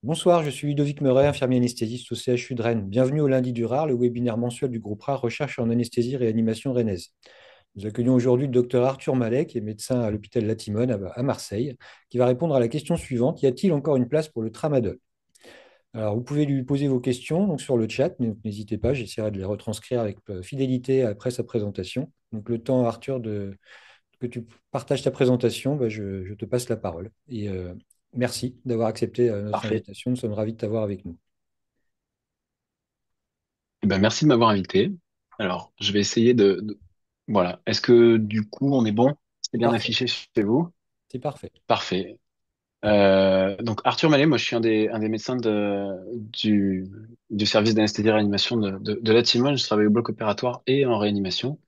Bonsoir, je suis Ludovic Meuret, infirmier anesthésiste au CHU de Rennes. Bienvenue au lundi du RAR, le webinaire mensuel du groupe RAR Recherche en anesthésie et réanimation rennaise. Nous accueillons aujourd'hui le docteur Arthur Mallet, qui est médecin à l'hôpital Latimone à Marseille, qui va répondre à la question suivante: y a-t-il encore une place pour le tramadol? Alors, vous pouvez lui poser vos questions donc, sur le chat, mais n'hésitez pas, j'essaierai de les retranscrire avec fidélité après sa présentation. Donc, le temps, Arthur, que tu partages ta présentation, je te passe la parole. Merci d'avoir accepté notre Parfait. invitation. Nous sommes ravis de t'avoir avec nous. Eh ben, merci de m'avoir invité. Alors, je vais essayer Voilà. Est-ce que du coup, on est bon? C'est C'est bien parfait. affiché chez vous? C'est parfait. Parfait. Donc, Arthur Mallet, moi, je suis un des médecins du service d'anesthésie et réanimation de la Timone. Je travaille au bloc opératoire et en réanimation.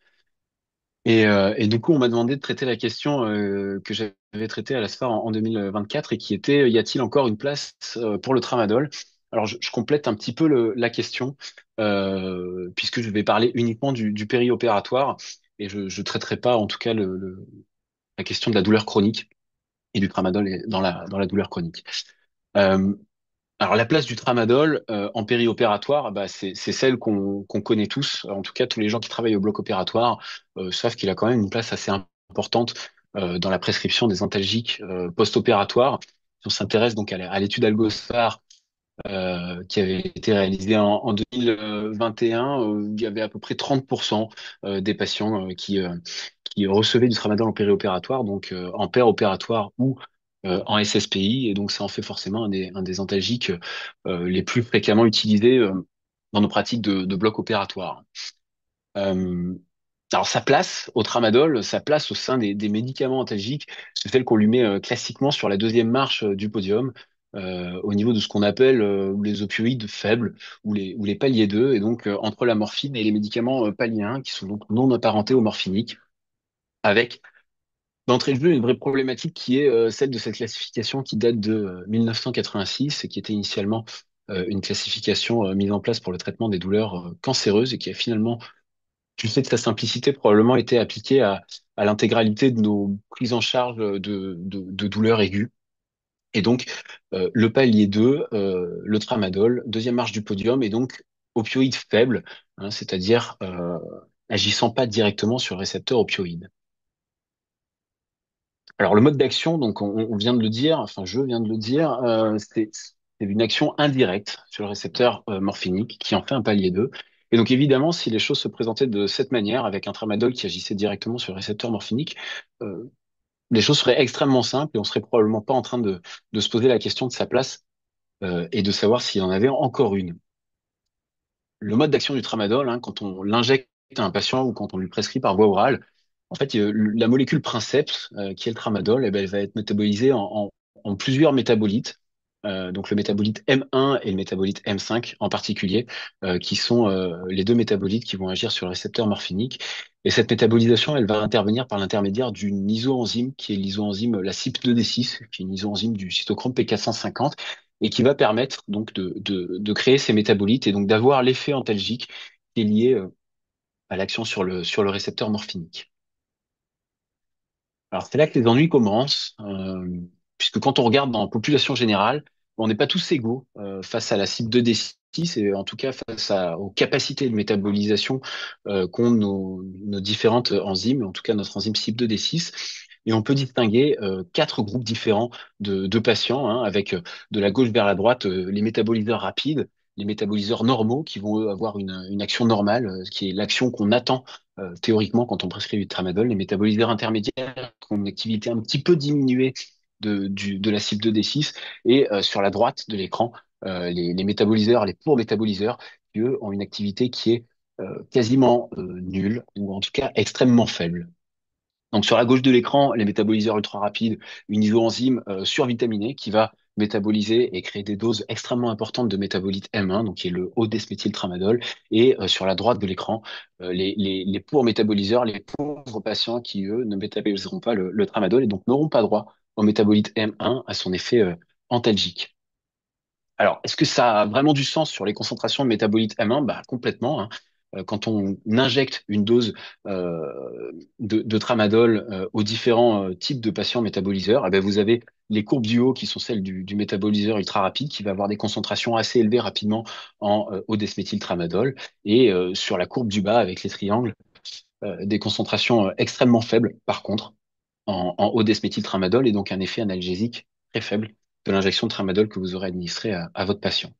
Et du coup, on m'a demandé de traiter la question que j'avais traitée à la SFAR en 2024 et qui était, y a-t-il encore une place pour le tramadol? Alors, je complète un petit peu la question puisque je vais parler uniquement du périopératoire et je traiterai pas, en tout cas, la question de la douleur chronique et du tramadol dans la douleur chronique. Euh, alors, la place du tramadol en périopératoire, bah, c'est celle qu'on connaît tous. En tout cas, tous les gens qui travaillent au bloc opératoire savent qu'il a quand même une place assez importante dans la prescription des antalgiques post-opératoires. Si on s'intéresse donc à l'étude Algostar qui avait été réalisée en 2021, il y avait à peu près 30% des patients qui recevaient du tramadol en périopératoire, donc en paire opératoire ou en SSPI, et donc ça en fait forcément un des antalgiques les plus fréquemment utilisés dans nos pratiques de bloc opératoire. Euh, alors sa place au tramadol, sa place au sein des médicaments antalgiques, c'est celle qu'on lui met classiquement sur la deuxième marche du podium, au niveau de ce qu'on appelle les opioïdes faibles ou les paliers 2, et donc entre la morphine et les médicaments palier 1, qui sont donc non apparentés aux morphiniques, avec d'entrée de jeu une vraie problématique qui est celle de cette classification qui date de 1986 et qui était initialement une classification mise en place pour le traitement des douleurs cancéreuses et qui a finalement, du fait de sa simplicité, probablement été appliquée à l'intégralité de nos prises en charge de douleurs aiguës. Et donc, le palier 2, le tramadol, deuxième marche du podium, et donc opioïde faible, hein, c'est-à-dire agissant pas directement sur le récepteur opioïde. Alors le mode d'action, donc on vient de le dire, enfin je viens de le dire, c'est une action indirecte sur le récepteur morphinique qui en fait un palier 2. Et donc évidemment, si les choses se présentaient de cette manière, avec un tramadol qui agissait directement sur le récepteur morphinique, euh, les choses seraient extrêmement simples et on serait probablement pas en train de se poser la question de sa place et de savoir s'il en avait encore une. Le mode d'action du tramadol, hein, quand on l'injecte à un patient ou quand on lui prescrit par voie orale, en fait, la molécule princeps, qui est le tramadol, eh ben, elle va être métabolisée en plusieurs métabolites. Donc le métabolite M1 et le métabolite M5 en particulier, qui sont les deux métabolites qui vont agir sur le récepteur morphinique. Et cette métabolisation, elle va intervenir par l'intermédiaire d'une isoenzyme, qui est l'isoenzyme, la CYP2D6, qui est une isoenzyme du cytochrome P450, et qui va permettre donc de créer ces métabolites et donc d'avoir l'effet antalgique qui est lié à l'action sur le récepteur morphinique. Alors c'est là que les ennuis commencent, puisque quand on regarde dans la population générale, on n'est pas tous égaux face à la CYP2D6 et en tout cas aux capacités de métabolisation qu'ont nos différentes enzymes, en tout cas notre enzyme CYP2D6. Et on peut distinguer quatre groupes différents de patients, hein, avec de la gauche vers la droite les métaboliseurs rapides, les métaboliseurs normaux qui vont eux, avoir une action normale, qui est l'action qu'on attend théoriquement quand on prescrit du tramadol, les métaboliseurs intermédiaires qui ont une activité un petit peu diminuée de la CYP2D6, et sur la droite de l'écran, les métaboliseurs, les pour métaboliseurs, qui eux ont une activité qui est quasiment nulle, ou en tout cas extrêmement faible. Donc sur la gauche de l'écran, les métaboliseurs ultra rapides, une isoenzyme survitaminée qui va métaboliser et créer des doses extrêmement importantes de métabolite M1, donc qui est le haut desméthyltramadol. Et sur la droite de l'écran, les pauvres métaboliseurs, les pauvres patients qui, eux, ne métaboliseront pas le tramadol et donc n'auront pas droit au métabolite M1, à son effet antalgique. Alors, est-ce que ça a vraiment du sens sur les concentrations de métabolites M1? Bah, complètement, hein. Quand on injecte une dose de tramadol aux différents types de patients métaboliseurs, eh ben, vous avez les courbes du haut qui sont celles du métaboliseur ultra rapide qui va avoir des concentrations assez élevées rapidement en haut-desméthyltramadol et sur la courbe du bas avec les triangles, des concentrations extrêmement faibles par contre en haut-desméthyltramadol et donc un effet analgésique très faible de l'injection de tramadol que vous aurez administré à votre patient.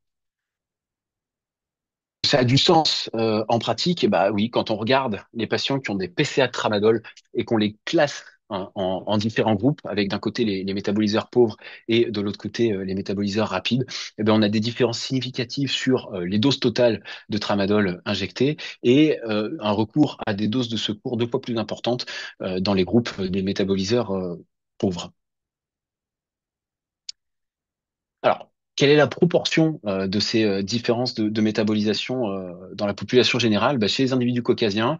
Ça a du sens en pratique, et bah oui, quand on regarde les patients qui ont des PCA de tramadol et qu'on les classe en différents groupes, avec d'un côté les métaboliseurs pauvres et de l'autre côté les métaboliseurs rapides, eh ben on a des différences significatives sur les doses totales de tramadol injectées et un recours à des doses de secours 2 fois plus importantes dans les groupes des métaboliseurs pauvres. Alors, quelle est la proportion de ces différences de métabolisation dans la population générale? Bah, chez les individus caucasiens,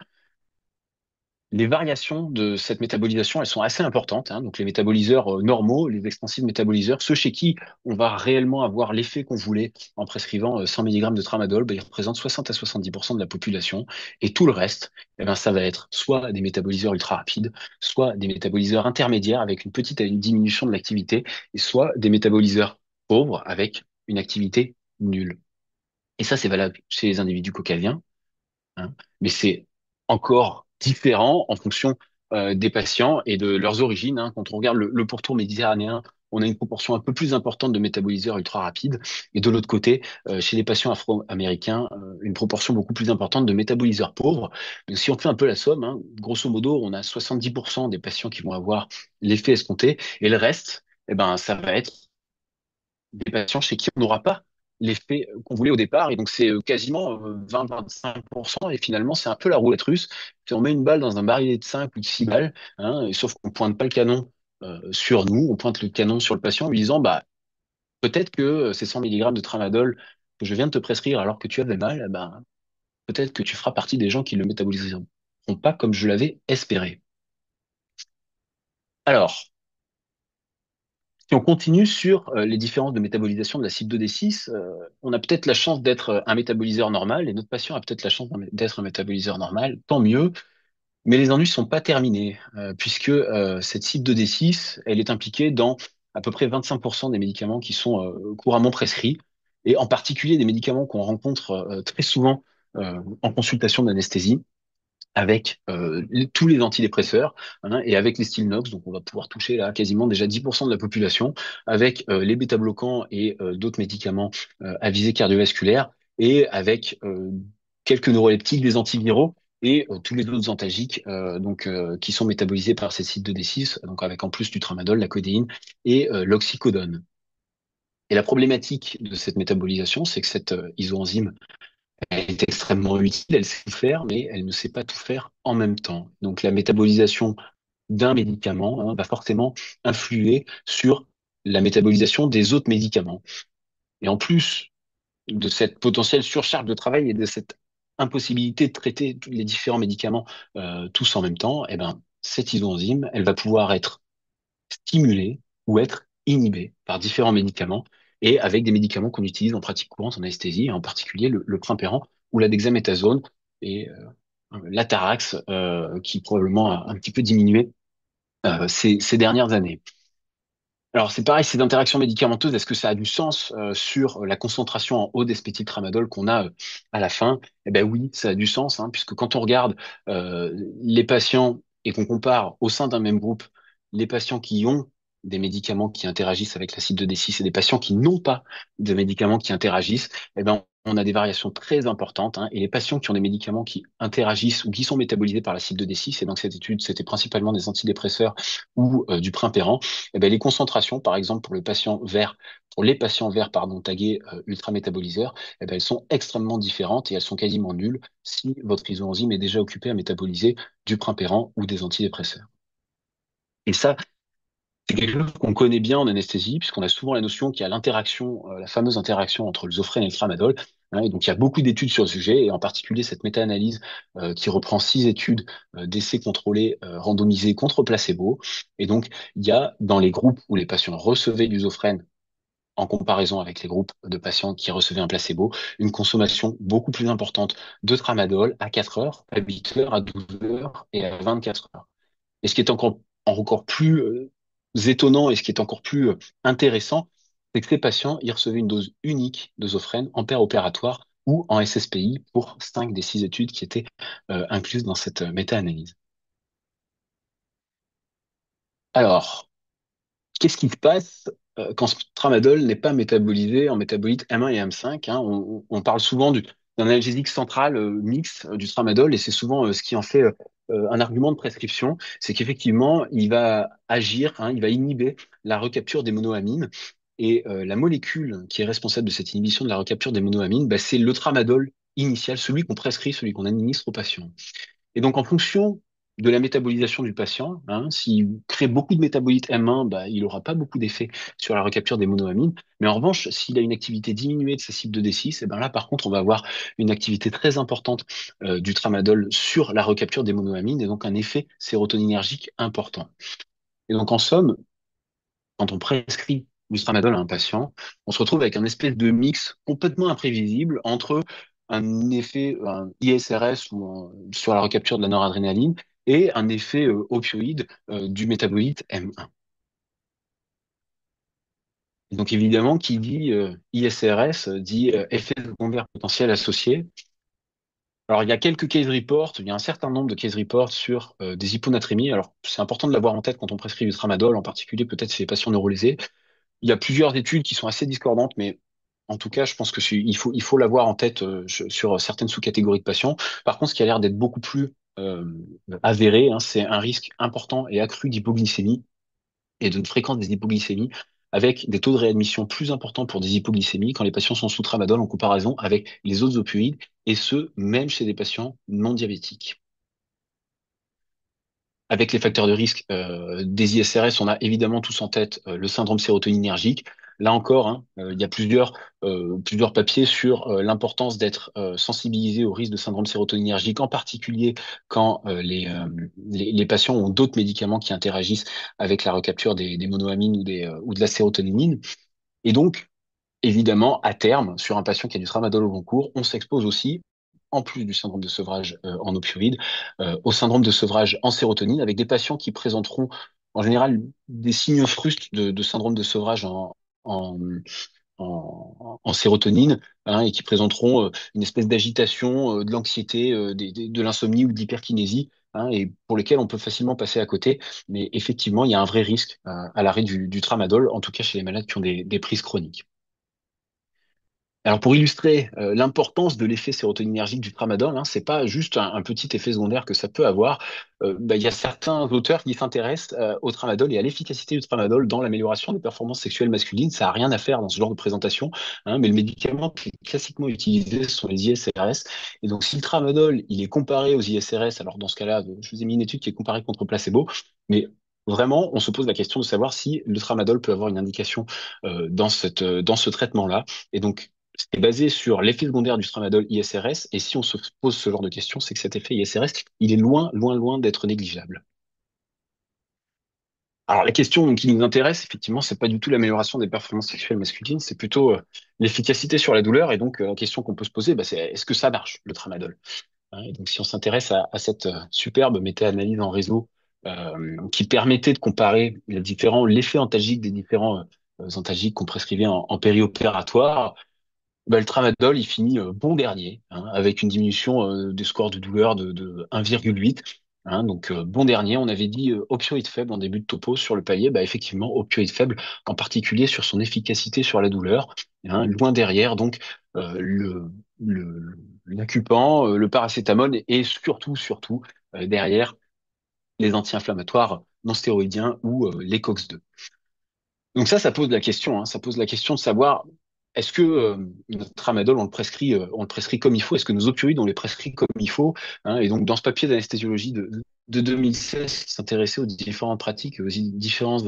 les variations de cette métabolisation, elles sont assez importantes, hein. Donc, les métaboliseurs normaux, les extensifs métaboliseurs, ceux chez qui on va réellement avoir l'effet qu'on voulait en prescrivant 100 mg de tramadol, bah, ils représentent 60 à 70% de la population. Et tout le reste, eh ben, ça va être soit des métaboliseurs ultra rapides, soit des métaboliseurs intermédiaires avec une petite diminution de l'activité, et soit des métaboliseurs pauvres avec une activité nulle. Et ça, c'est valable chez les individus caucasiens, hein. Mais c'est encore différent en fonction des patients et de leurs origines, hein. Quand on regarde le pourtour méditerranéen, on a une proportion un peu plus importante de métaboliseurs ultra rapides, et de l'autre côté, chez les patients afro-américains, une proportion beaucoup plus importante de métaboliseurs pauvres. Donc, si on fait un peu la somme, hein, grosso modo, on a 70% des patients qui vont avoir l'effet escompté, et le reste, eh ben, ça va être des patients chez qui on n'aura pas l'effet qu'on voulait au départ. Et donc, c'est quasiment 20-25%. Et finalement, c'est un peu la roulette russe. Si on met une balle dans un barillet de 5 ou de 6 balles, hein, et sauf qu'on pointe pas le canon sur nous, on pointe le canon sur le patient en lui disant, bah, peut-être que ces 100 mg de tramadol que je viens de te prescrire alors que tu avais mal, eh ben, peut-être que tu feras partie des gens qui le métaboliseront pas comme je l'avais espéré. Alors, si on continue sur les différences de métabolisation de l'acide 2D6, on a peut-être la chance d'être un métaboliseur normal et notre patient a peut-être la chance d'être un métaboliseur normal, tant mieux, mais les ennuis sont pas terminés, puisque cette cible 2D6, elle est impliquée dans à peu près 25% des médicaments qui sont couramment prescrits, et en particulier des médicaments qu'on rencontre très souvent en consultation d'anesthésie avec tous les antidépresseurs, hein, et avec les Stilnox, donc on va pouvoir toucher là quasiment déjà 10% de la population, avec les bêta-bloquants et d'autres médicaments à visée cardiovasculaire, et avec quelques neuroleptiques, des antiviraux, et tous les autres antalgiques qui sont métabolisés par ces sites de D6, donc avec en plus du tramadol, la codéine et l'oxycodone. Et la problématique de cette métabolisation, c'est que cette isoenzyme, elle est extrêmement utile, elle sait tout faire, mais elle ne sait pas tout faire en même temps. Donc la métabolisation d'un médicament, hein, va forcément influer sur la métabolisation des autres médicaments. Et en plus de cette potentielle surcharge de travail et de cette impossibilité de traiter tous les différents médicaments tous en même temps, eh ben, cette isoenzyme, elle va pouvoir être stimulée ou être inhibée par différents médicaments, et avec des médicaments qu'on utilise en pratique courante en anesthésie, et en particulier le primpéran ou la dexaméthasone et l'atarax qui probablement a un petit peu diminué ces dernières années. Alors c'est pareil, ces interactions médicamenteuses, est-ce que ça a du sens sur la concentration en haut d'esméthyltramadol qu'on a à la fin? Eh ben oui, ça a du sens, hein, puisque quand on regarde les patients et qu'on compare au sein d'un même groupe les patients qui ont des médicaments qui interagissent avec l'acide 2D6 et des patients qui n'ont pas de médicaments qui interagissent, eh ben on a des variations très importantes, hein, et les patients qui ont des médicaments qui interagissent ou qui sont métabolisés par l'acide 2D6, et dans cette étude, c'était principalement des antidépresseurs ou du primpéran, eh ben, les concentrations, par exemple, pour les patients verts, pardon, tagués ultramétaboliseurs, eh ben, elles sont extrêmement différentes et elles sont quasiment nulles si votre isoenzyme est déjà occupée à métaboliser du primpéran ou des antidépresseurs. Et ça, c'est quelque chose qu'on connaît bien en anesthésie, puisqu'on a souvent la notion qu'il y a l'interaction, la fameuse interaction entre le zofrène et le tramadol, hein. Et donc, il y a beaucoup d'études sur le sujet, et en particulier cette méta-analyse qui reprend 6 études d'essais contrôlés randomisés contre placebo. Et donc, il y a dans les groupes où les patients recevaient du zofrène en comparaison avec les groupes de patients qui recevaient un placebo, une consommation beaucoup plus importante de tramadol à 4 heures, à 8 heures, à 12 heures et à 24 heures. Et ce qui est encore plus étonnant et ce qui est encore plus intéressant, c'est que ces patients, ils recevaient une dose unique de Zofren en paire opératoire ou en SSPI pour 5 des 6 études qui étaient incluses dans cette méta-analyse. Alors, qu'est-ce qui se passe quand ce tramadol n'est pas métabolisé en métabolite M1 et M5, hein? On parle souvent d'un analgésique central mix du tramadol et c'est souvent ce qui en fait un argument de prescription, c'est qu'effectivement, il va agir, hein, il va inhiber la recapture des monoamines. Et la molécule qui est responsable de cette inhibition de la recapture des monoamines, bah, c'est le tramadol initial, celui qu'on prescrit, celui qu'on administre au patient. Et donc, en fonction de la métabolisation du patient, hein, s'il crée beaucoup de métabolites M1, bah, il n'aura pas beaucoup d'effet sur la recapture des monoamines. Mais en revanche, s'il a une activité diminuée de sa cible de D6, et ben là, par contre, on va avoir une activité très importante du tramadol sur la recapture des monoamines et donc un effet sérotoninergique important. Et donc, en somme, quand on prescrit du tramadol à un patient, on se retrouve avec un espèce de mix complètement imprévisible entre un effet un ISRS sur la recapture de la noradrénaline et un effet opioïde du métabolite M1. Et donc évidemment, qui dit ISRS dit effet secondaire potentiel associé. Alors il y a quelques case reports, il y a un certain nombre de case reports sur des hyponatrémies. Alors c'est important de l'avoir en tête quand on prescrit du tramadol, en particulier peut-être chez les patients neurolésés. Il y a plusieurs études qui sont assez discordantes, mais en tout cas, je pense que il faut l'avoir en tête sur certaines sous-catégories de patients. Par contre, ce qui a l'air d'être beaucoup plus avéré, hein, c'est un risque important et accru d'hypoglycémie et d'une fréquence des hypoglycémies avec des taux de réadmission plus importants pour des hypoglycémies quand les patients sont sous tramadol en comparaison avec les autres opioïdes, et ce, même chez des patients non diabétiques. Avec les facteurs de risque des ISRS, on a évidemment tous en tête le syndrome sérotoninergique. Là encore, hein, il y a plusieurs papiers sur l'importance d'être sensibilisé au risque de syndrome sérotoninergique, en particulier quand les patients ont d'autres médicaments qui interagissent avec la recapture des monoamines ou de la sérotonine. Et donc, évidemment, à terme, sur un patient qui a du tramadol au long cours, on s'expose aussi, en plus du syndrome de sevrage en opioïdes, au syndrome de sevrage en sérotonine, avec des patients qui présenteront en général des signes frustes de syndrome de sevrage en, en sérotonine, hein, et qui présenteront une espèce d'agitation, de l'anxiété, de l'insomnie ou de l'hyperkinésie, hein, et pour lesquels on peut facilement passer à côté. Mais effectivement, il y a un vrai risque à l'arrêt du tramadol, en tout cas chez les malades qui ont des prises chroniques. Alors pour illustrer l'importance de l'effet sérotoninergique du tramadol, hein, c'est pas juste un petit effet secondaire que ça peut avoir. Il y a certains auteurs qui s'intéressent au tramadol et à l'efficacité du tramadol dans l'amélioration des performances sexuelles masculines. Ça a rien à faire dans ce genre de présentation, hein, mais le médicament qui est classiquement utilisé ce sont les ISRS. Et donc si le tramadol il est comparé aux ISRS, alors dans ce cas-là, je vous ai mis une étude qui est comparée contre placebo, mais vraiment on se pose la question de savoir si le tramadol peut avoir une indication dans ce traitement-là. Et donc c'est basé sur l'effet secondaire du tramadol ISRS. Et si on se pose ce genre de questions, c'est que cet effet ISRS, il est loin, loin, loin d'être négligeable. Alors, la question qui nous intéresse, effectivement, c'est pas du tout l'amélioration des performances sexuelles masculines, c'est plutôt l'efficacité sur la douleur. Et donc, la question qu'on peut se poser, bah, c'est est-ce que ça marche, le tramadol? Hein, et donc, si on s'intéresse à cette superbe méta-analyse en réseau qui permettait de comparer l'effet antalgique des différents antalgiques qu'on prescrivait en périopératoire, bah, le tramadol, il finit bon dernier, hein, avec une diminution des scores de douleur de 1,8. Hein, donc bon dernier, on avait dit opioïde faible en début de topo sur le palier, bah, effectivement opioïde faible, en particulier sur son efficacité sur la douleur. Hein, loin derrière, donc l'acupan, le paracétamol et surtout derrière les anti-inflammatoires non stéroïdiens ou les COX-2. Donc ça pose la question, hein, ça pose la question de savoir est-ce que notre tramadol, on le prescrit comme il faut? Est-ce que nos opioïdes, on les prescrit comme il faut? Hein, et donc dans ce papier d'anesthésiologie de 2016 qui s'intéressait aux différentes pratiques, aux différents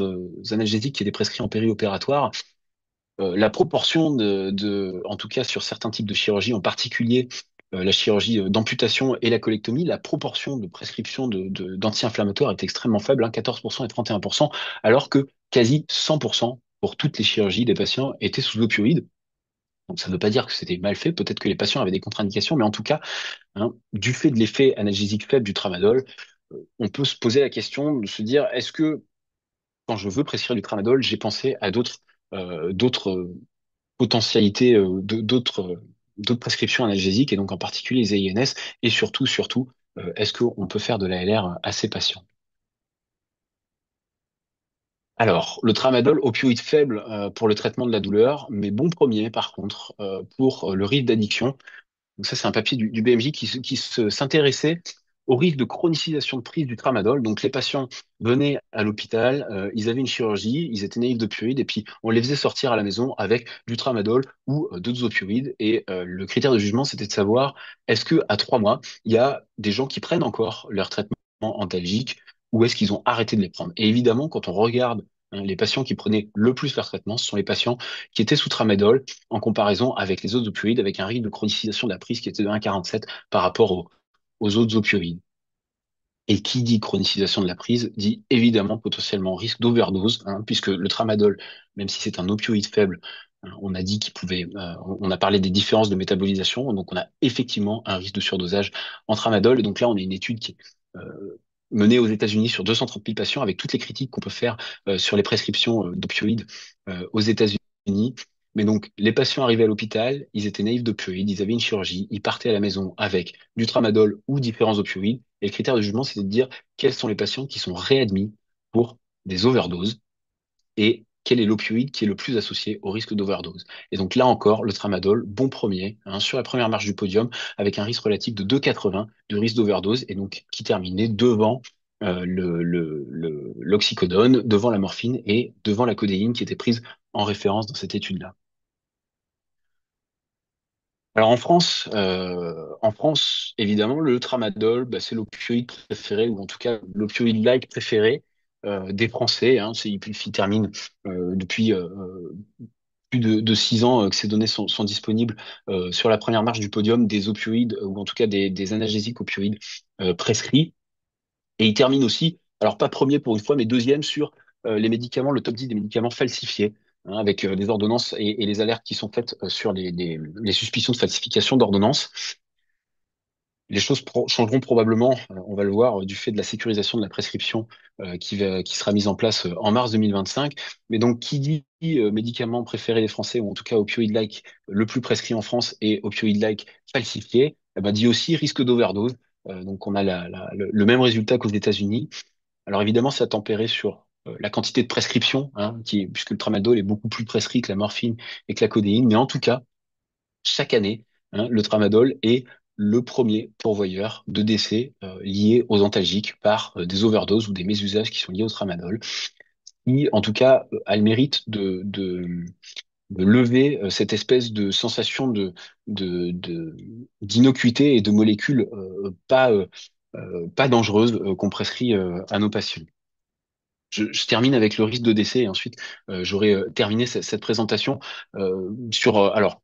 analgésiques qui étaient prescrits en périopératoire, la proportion en tout cas sur certains types de chirurgie, en particulier la chirurgie d'amputation et la colectomie, la proportion de prescription d'anti-inflammatoires est extrêmement faible, hein, 14% et 31%, alors que quasi 100% pour toutes les chirurgies des patients étaient sous opioïdes. Donc ça ne veut pas dire que c'était mal fait, peut-être que les patients avaient des contre-indications, mais en tout cas, hein, du fait de l'effet analgésique faible du tramadol, on peut se poser la question de se dire, est-ce que quand je veux prescrire du tramadol, j'ai pensé à d'autres potentialités, d'autres prescriptions analgésiques, et donc en particulier les INS, et surtout, est-ce qu'on peut faire de la LR à ces patients? Alors, le tramadol, opioïde faible pour le traitement de la douleur, mais bon premier par contre pour le risque d'addiction. Donc ça, c'est un papier du BMJ s'intéressait au risque de chronicisation de prise du tramadol. Donc les patients venaient à l'hôpital, ils avaient une chirurgie, ils étaient naïfs d'opioïdes, et puis on les faisait sortir à la maison avec du tramadol ou d'autres opioïdes. Et le critère de jugement, c'était de savoir est-ce que à 3 mois, il y a des gens qui prennent encore leur traitement antalgique, ou est-ce qu'ils ont arrêté de les prendre. Et évidemment, quand on regarde les patients qui prenaient le plus leur traitement, ce sont les patients qui étaient sous tramadol en comparaison avec les autres opioïdes, avec un rythme de chronicisation de la prise qui était de 1,47 par rapport aux autres opioïdes. Et qui dit chronicisation de la prise dit évidemment potentiellement risque d'overdose, hein, puisque le tramadol, même si c'est un opioïde faible, hein, on a dit qu'il pouvait, on a parlé des différences de métabolisation, donc on a effectivement un risque de surdosage en tramadol. Et donc là, on a une étude qui est menée aux États-Unis sur 230 000 patients, avec toutes les critiques qu'on peut faire sur les prescriptions d'opioïdes aux États-Unis. Mais donc, les patients arrivaient à l'hôpital, ils étaient naïfs d'opioïdes, ils avaient une chirurgie, ils partaient à la maison avec du tramadol ou différents opioïdes. Et le critère de jugement, c'était de dire quels sont les patients qui sont réadmis pour des overdoses et quel est l'opioïde qui est le plus associé au risque d'overdose. Et donc là encore, le tramadol, bon premier, hein, sur la première marche du podium, avec un risque relatif de 2,80 de risque d'overdose, et donc qui terminait devant l'oxycodone, devant la morphine et devant la codéine qui était prise en référence dans cette étude-là. Alors en France, évidemment, le tramadol, bah, c'est l'opioïde préféré, ou en tout cas l'opioïde-like préféré des Français. Hein. Il termine depuis plus de 6 ans que ces données sont disponibles sur la première marche du podium des opioïdes, ou en tout cas des analgésiques opioïdes prescrits. Et il termine aussi, alors pas premier pour une fois, mais deuxième sur les médicaments, le top 10 des médicaments falsifiés, hein, avec des ordonnances et les alertes qui sont faites sur les suspicions de falsification d'ordonnances. Les choses changeront probablement, on va le voir, du fait de la sécurisation de la prescription qui sera mise en place en mars 2025. Mais donc, qui dit médicament préféré des Français, ou en tout cas opioïde-like le plus prescrit en France et opioïde-like falsifié, eh ben, dit aussi risque d'overdose. Donc, on a le même résultat qu'aux États-Unis. Alors évidemment, ça a tempéré sur la quantité de prescription, hein, puisque le tramadol est beaucoup plus prescrit que la morphine et que la codéine. Mais en tout cas, chaque année, hein, le tramadol est le premier pourvoyeur de décès liés aux antalgiques par des overdoses ou des mésusages qui sont liés au tramadol, qui en tout cas a le mérite de lever cette espèce de sensation d'innocuité et de molécules pas dangereuses qu'on prescrit à nos patients. Je termine avec le risque de décès, et ensuite j'aurai terminé cette présentation sur alors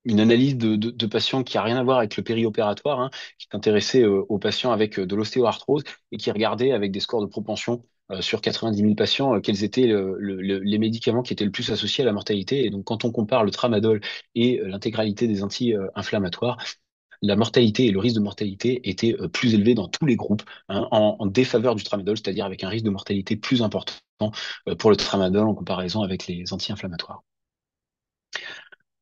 une analyse de patients qui a rien à voir avec le périopératoire, hein, qui s'intéressait aux patients avec de l'ostéoarthrose, et qui regardait avec des scores de propension sur 90 000 patients quels étaient les médicaments qui étaient le plus associés à la mortalité. Et donc, quand on compare le tramadol et l'intégralité des anti-inflammatoires, la mortalité et le risque de mortalité étaient plus élevés dans tous les groupes, hein, en défaveur du tramadol, c'est-à-dire avec un risque de mortalité plus important pour le tramadol en comparaison avec les anti-inflammatoires.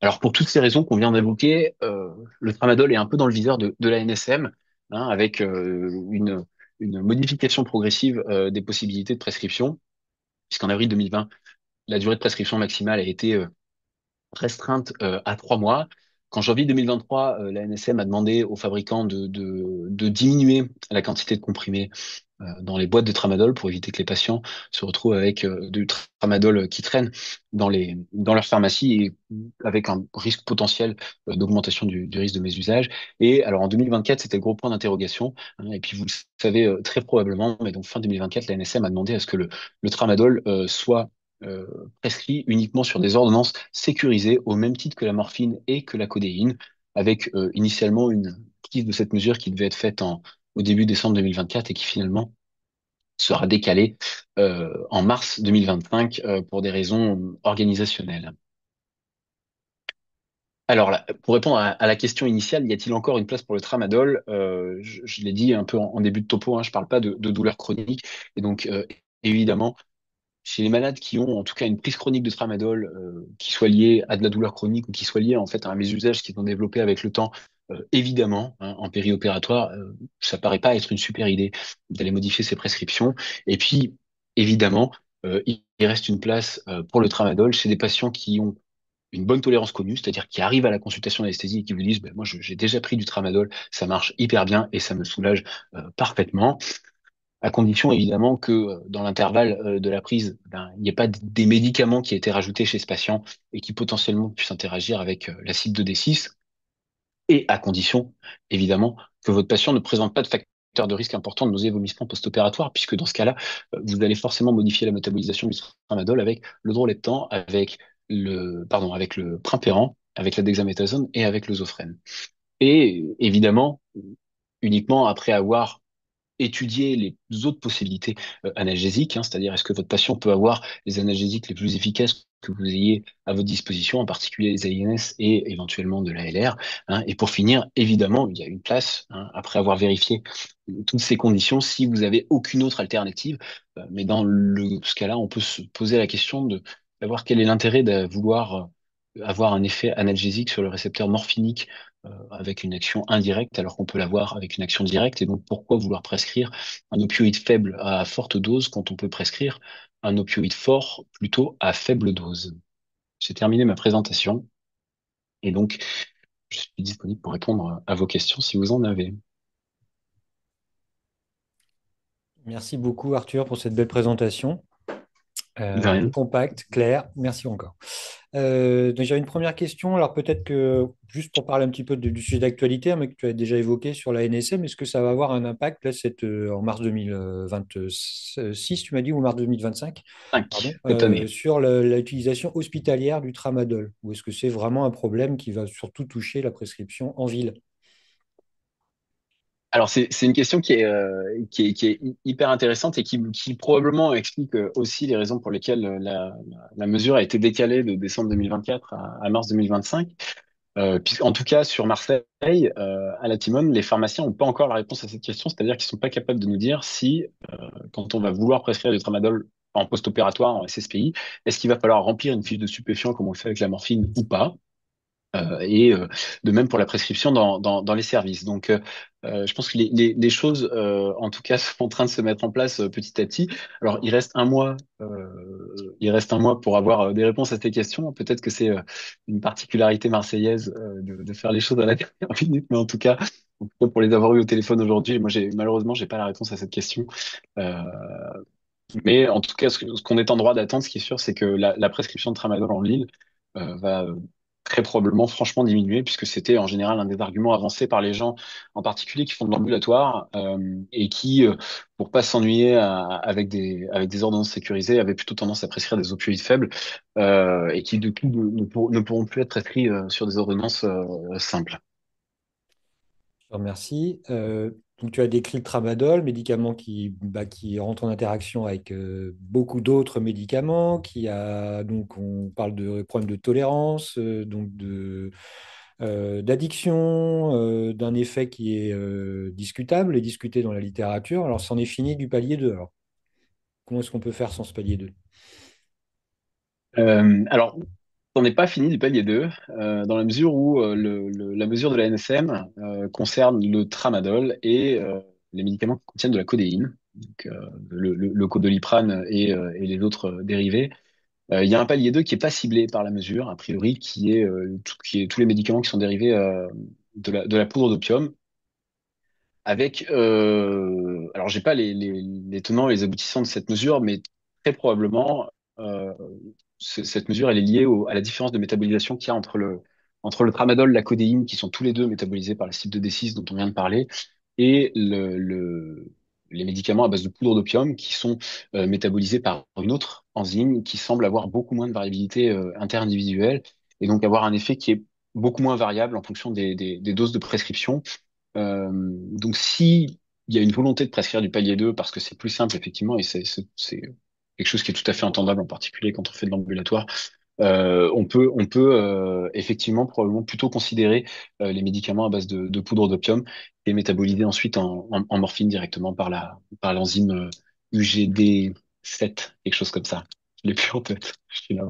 Alors pour toutes ces raisons qu'on vient d'évoquer, le tramadol est un peu dans le viseur de la NSM, hein, avec une modification progressive des possibilités de prescription, puisqu'en avril 2020, la durée de prescription maximale a été restreinte à 3 mois. Qu'en janvier 2023, la NSM a demandé aux fabricants de diminuer la quantité de comprimés dans les boîtes de tramadol, pour éviter que les patients se retrouvent avec du tramadol qui traîne dans leur pharmacie, et avec un risque potentiel d'augmentation du risque de mésusage. Et alors en 2024, c'était le gros point d'interrogation, hein. Et puis vous le savez très probablement, mais donc fin 2024, la NSM a demandé à ce que le tramadol soit euh, prescrit uniquement sur des ordonnances sécurisées, au même titre que la morphine et que la codéine, avec initialement une prise de cette mesure qui devait être faite au début décembre 2024, et qui finalement sera décalée en mars 2025 pour des raisons organisationnelles. Alors, là, pour répondre à la question initiale, y a-t-il encore une place pour le tramadol? Je l'ai dit un peu en début de topo, hein, je parle pas de douleurs chroniques. Et donc, évidemment, chez les malades qui ont en tout cas une prise chronique de tramadol, qui soit liée à de la douleur chronique ou qui soit liée en fait à un mésusage qui sont développés avec le temps, évidemment, hein, en périopératoire, ça paraît pas être une super idée d'aller modifier ces prescriptions. Et puis, évidemment, il reste une place pour le tramadol chez des patients qui ont une bonne tolérance connue, c'est-à-dire qui arrivent à la consultation d'anesthésie et qui vous disent, ben, moi, j'ai déjà pris du tramadol, ça marche hyper bien et ça me soulage parfaitement, à condition évidemment que dans l'intervalle de la prise, ben, il n'y ait pas des médicaments qui aient été rajoutés chez ce patient et qui potentiellement puissent interagir avec l'acide 2D6, et à condition évidemment que votre patient ne présente pas de facteur de risque important de nausées et vomissements post-opératoires, puisque dans ce cas-là, vous allez forcément modifier la métabolisation du tramadol avec le droléptan, avec le primpéran, avec la dexaméthasone et avec le zofrène. Et évidemment, uniquement après avoir étudier les autres possibilités analgésiques, hein, c'est-à-dire est-ce que votre patient peut avoir les analgésiques les plus efficaces que vous ayez à votre disposition, en particulier les AINS et éventuellement de l'ALR. Hein. Et pour finir, évidemment, il y a une place, hein, après avoir vérifié toutes ces conditions, si vous avez aucune autre alternative. Mais dans ce cas-là, on peut se poser la question de savoir quel est l'intérêt de vouloir avoir un effet analgésique sur le récepteur morphinique avec une action indirecte alors qu'on peut l'avoir avec une action directe. Et donc, pourquoi vouloir prescrire un opioïde faible à forte dose quand on peut prescrire un opioïde fort plutôt à faible dose? J'ai terminé ma présentation et donc je suis disponible pour répondre à vos questions si vous en avez. Merci beaucoup, Arthur, pour cette belle présentation. De Bien rien. compacte, claire. Merci encore. Donc, j'avais une première question. Alors, peut-être que, juste pour parler un petit peu du sujet d'actualité, hein, mais que tu as déjà évoqué sur la NSM, est-ce que ça va avoir un impact là, en mars 2026, tu m'as dit, ou mars 2025, 5 pardon, cette année. sur l'utilisation hospitalière du tramadol? Ou est-ce que c'est vraiment un problème qui va surtout toucher la prescription en ville? Alors c'est une question qui est hyper intéressante et qui probablement explique aussi les raisons pour lesquelles la mesure a été décalée de décembre 2024 à mars 2025. En tout cas, sur Marseille, à la Timone, les pharmaciens n'ont pas encore la réponse à cette question, c'est-à-dire qu'ils sont pas capables de nous dire si, quand on va vouloir prescrire du tramadol en post-opératoire, en SSPI, est-ce qu'il va falloir remplir une fiche de stupéfiant comme on le fait avec la morphine ou pas. Et de même pour la prescription dans les services. Donc, je pense que les choses, en tout cas, sont en train de se mettre en place petit à petit. Alors, il reste un mois pour avoir des réponses à ces questions. Peut-être que c'est une particularité marseillaise de faire les choses à la dernière minute, mais en tout cas, pour les avoir eu au téléphone aujourd'hui, moi, malheureusement, j'ai pas la réponse à cette question. Euh, mais en tout cas, ce qu'on est en droit d'attendre, ce qui est sûr, c'est que la prescription de tramadol en ligne va très probablement franchement diminuer, puisque c'était en général un des arguments avancés par les gens, en particulier qui font de l'ambulatoire et qui, pour pas s'ennuyer avec des ordonnances sécurisées, avaient plutôt tendance à prescrire des opioïdes faibles et qui, du coup, ne pourront plus être prescrits sur des ordonnances simples. Je te remercie. Donc, tu as décrit le tramadol, médicament qui rentre en interaction avec beaucoup d'autres médicaments, donc on parle de problèmes de tolérance, d'addiction, d'un effet qui est discutable et discuté dans la littérature. Alors, c'en est fini du palier 2. Alors, comment est-ce qu'on peut faire sans ce palier 2? Alors, on n'est pas fini du palier 2, dans la mesure où la mesure de la NSM concerne le tramadol et les médicaments qui contiennent de la codéine, donc, le codoliprane et les autres dérivés. Il y a un palier 2 qui est pas ciblé par la mesure, a priori, qui est tous les médicaments qui sont dérivés de la poudre d'opium, avec, alors j'ai pas les tenants et les aboutissants de cette mesure, mais très probablement, euh, cette mesure, elle est liée à la différence de métabolisation qu'il y a entre le tramadol, la codéine, qui sont tous les deux métabolisés par l'acide 2D6 dont on vient de parler, et les médicaments à base de poudre d'opium qui sont métabolisés par une autre enzyme qui semble avoir beaucoup moins de variabilité interindividuelle et donc avoir un effet qui est beaucoup moins variable en fonction des doses de prescription. Donc, si il y a une volonté de prescrire du palier 2 parce que c'est plus simple, effectivement, et c'est quelque chose qui est tout à fait entendable, en particulier quand on fait de l'ambulatoire, on peut effectivement probablement plutôt considérer les médicaments à base de poudre d'opium et métaboliser ensuite en morphine directement par l'enzyme UGD. 7, quelque chose comme ça. Je l'ai plus en tête. Je suis là.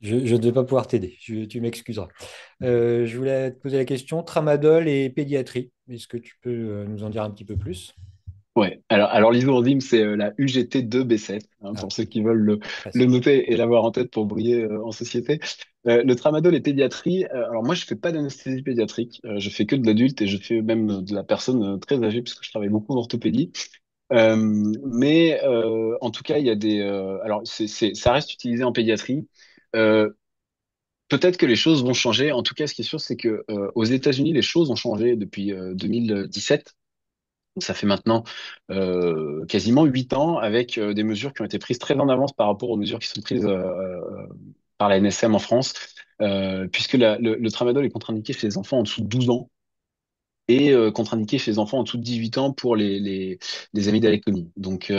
Je ne vais pas pouvoir t'aider, tu m'excuseras. Je voulais te poser la question, tramadol et pédiatrie. Est-ce que tu peux nous en dire un petit peu plus? Ouais, alors l'isourdim, c'est la UGT2B7, hein, Ah, pour ceux qui veulent le presque. noter et l'avoir en tête pour briller en société. Le tramadol et pédiatrie, alors moi je fais pas d'anesthésie pédiatrique, je fais que de l'adulte et je fais même de la personne très âgée puisque je travaille beaucoup en orthopédie. Mais en tout cas, il y a des... alors ça reste utilisé en pédiatrie. Euh, Peut-être que les choses vont changer. En tout cas, ce qui est sûr, c'est que aux États-Unis, les choses ont changé depuis 2017. Ça fait maintenant quasiment 8 ans avec des mesures qui ont été prises très en avance par rapport aux mesures qui sont prises par la NSM en France, puisque le tramadol est contre-indiqué chez les enfants en dessous de 12 ans et contre-indiqué chez les enfants en dessous de 18 ans pour les amygdalectomies. Donc,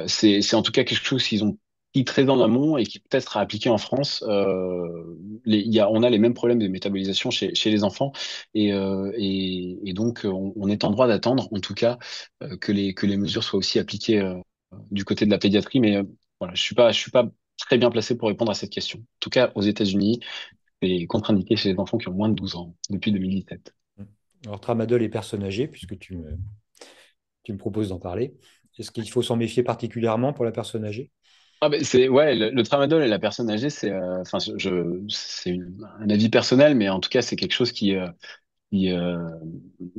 c'est en tout cas quelque chose qu'ils ont pris très en amont et qui peut-être sera appliqué en France. On a les mêmes problèmes de métabolisation chez les enfants et donc on est en droit d'attendre, en tout cas, que les mesures soient aussi appliquées du côté de la pédiatrie. Mais voilà, je suis pas très bien placé pour répondre à cette question. En tout cas, aux États-Unis, c'est contre-indiqué chez les enfants qui ont moins de 12 ans depuis 2017. Alors, tramadol et personnes âgées, puisque tu me proposes d'en parler. Est-ce qu'il faut s'en méfier particulièrement pour la personne âgée? Ah ben c'est ouais le tramadol et la personne âgée c'est enfin c'est un avis personnel mais en tout cas c'est quelque chose qui,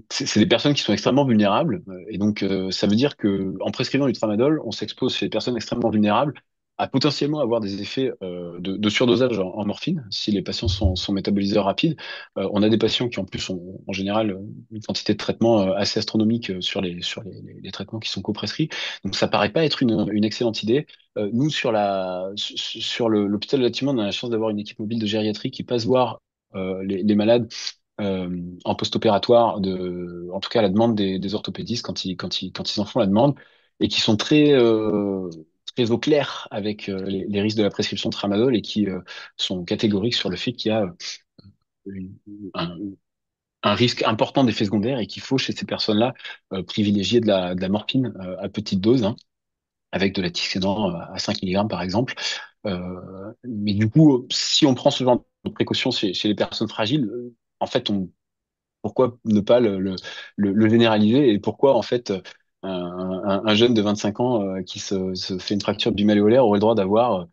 c'est des personnes qui sont extrêmement vulnérables et donc ça veut dire que en prescrivant du tramadol on s'expose chez les personnes extrêmement vulnérables à potentiellement avoir des effets de surdosage en morphine si les patients sont métaboliseurs rapides. On a des patients qui en plus ont en général une quantité de traitement assez astronomique sur les traitements qui sont coprescrits, donc ça paraît pas être une excellente idée. Nous sur l'hôpital de Latimont, on a la chance d'avoir une équipe mobile de gériatrie qui passe voir les malades en post-opératoire, en tout cas à la demande des orthopédistes quand ils en font la demande, et qui sont très au clair avec les risques de la prescription de tramadol et qui sont catégoriques sur le fait qu'il y a une- un, un risque important d'effets secondaires et qu'il faut chez ces personnes-là privilégier de la morphine à petite dose, hein, avec de la Tixédan à 5 mg par exemple. Mais du coup, si on prend ce genre de précautions chez les personnes fragiles, en fait, pourquoi ne pas le généraliser et pourquoi en fait un jeune de 25 ans qui se fait une fracture du malléolaire aurait le droit d'avoir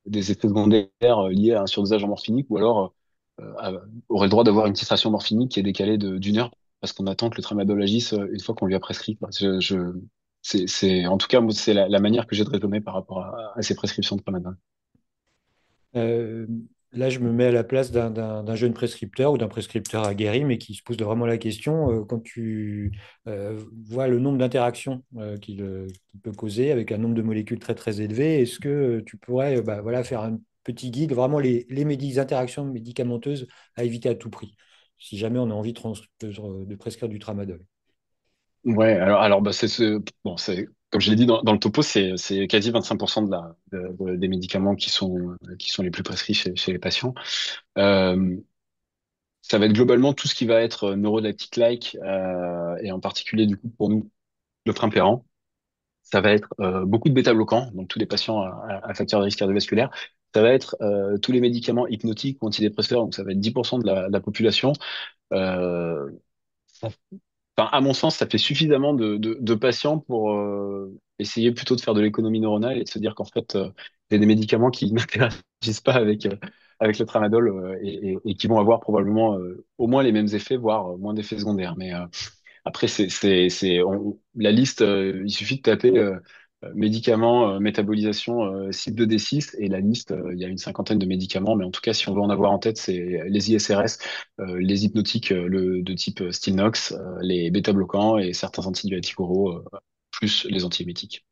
des effets secondaires liés à un surdosage en morphinique ou alors aurait le droit d'avoir une titration morphinique qui est décalée d'une heure parce qu'on attend que le tramadol agisse une fois qu'on lui a prescrit, quoi. En tout cas, moi, c'est la manière que j'ai de raisonner par rapport à ces prescriptions de tramadol. Euh, Là, je me mets à la place d'un jeune prescripteur ou d'un prescripteur aguerri, mais qui se pose vraiment la question, quand tu vois le nombre d'interactions qu'il peut causer avec un nombre de molécules très très élevé, est-ce que tu pourrais bah, voilà, faire un petit guide, vraiment les interactions médicamenteuses à éviter à tout prix, si jamais on a envie de prescrire du tramadol? Ouais, alors bah, bon, comme je l'ai dit dans le topo, c'est quasi 25% des médicaments qui sont les plus prescrits chez les patients. Euh, Ça va être globalement tout ce qui va être neurodactic-like, et en particulier du coup pour nous, le Trimpéran. Ça va être beaucoup de bêta-bloquants, donc tous les patients à facteur de risque cardiovasculaire. Ça va être tous les médicaments hypnotiques ou antidépresseurs, donc ça va être 10% de la population. Euh, Enfin, à mon sens, ça fait suffisamment de patients pour essayer plutôt de faire de l'économie neuronale et de se dire qu'en fait, il y a des médicaments qui n'interagissent pas avec le tramadol et qui vont avoir probablement au moins les mêmes effets, voire moins d'effets secondaires. Mais après, la liste, il suffit de taper médicaments, métabolisation cible 2D6 et la liste, il y a une cinquantaine de médicaments, mais en tout cas, si on veut en avoir en tête, c'est les ISRS, les hypnotiques de type Stilnox, les bêta-bloquants et certains antidiurétiques oraux, plus les antiémétiques.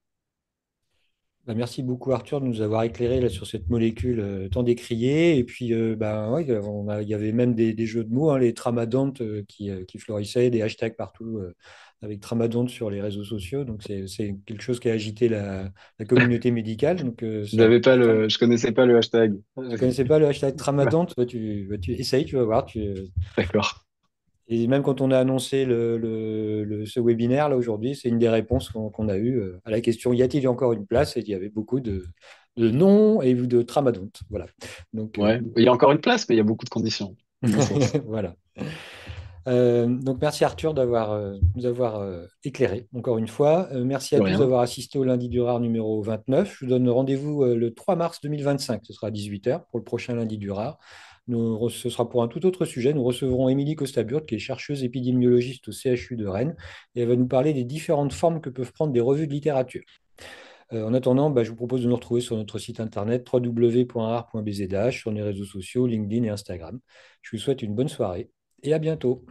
Bah, merci beaucoup Arthur de nous avoir éclairé là, sur cette molécule tant décriée. Et puis, ben, ouais, il y avait même des jeux de mots, hein, les tramadontes qui florissaient, des hashtags partout avec tramadontes sur les réseaux sociaux. Donc, c'est quelque chose qui a agité la communauté médicale. Donc, c'est important. Je connaissais pas le hashtag. Tu connaissais pas le hashtag tramadonte? Bah, tu essayes, tu vas voir. D'accord. Et même quand on a annoncé ce webinaire là aujourd'hui, c'est une des réponses qu'on a eues à la question y a-t-il encore une place? Et il y avait beaucoup de non et de tramadontes. Voilà. Donc, Ouais, il y a encore une place, mais il y a beaucoup de conditions, dans mon sens. voilà. Donc merci Arthur nous avoir éclairé encore une fois. Merci De à tous rien. d'avoir assisté au lundi du rare numéro 29. Je vous donne rendez-vous le 3 mars 2025. Ce sera à 18 h pour le prochain lundi du rare. Ce sera pour un tout autre sujet. Nous recevrons Émilie Costaburde, qui est chercheuse épidémiologiste au CHU de Rennes, et elle va nous parler des différentes formes que peuvent prendre des revues de littérature. En attendant, je vous propose de nous retrouver sur notre site internet www.rare.bzh, sur les réseaux sociaux, LinkedIn et Instagram. Je vous souhaite une bonne soirée et à bientôt.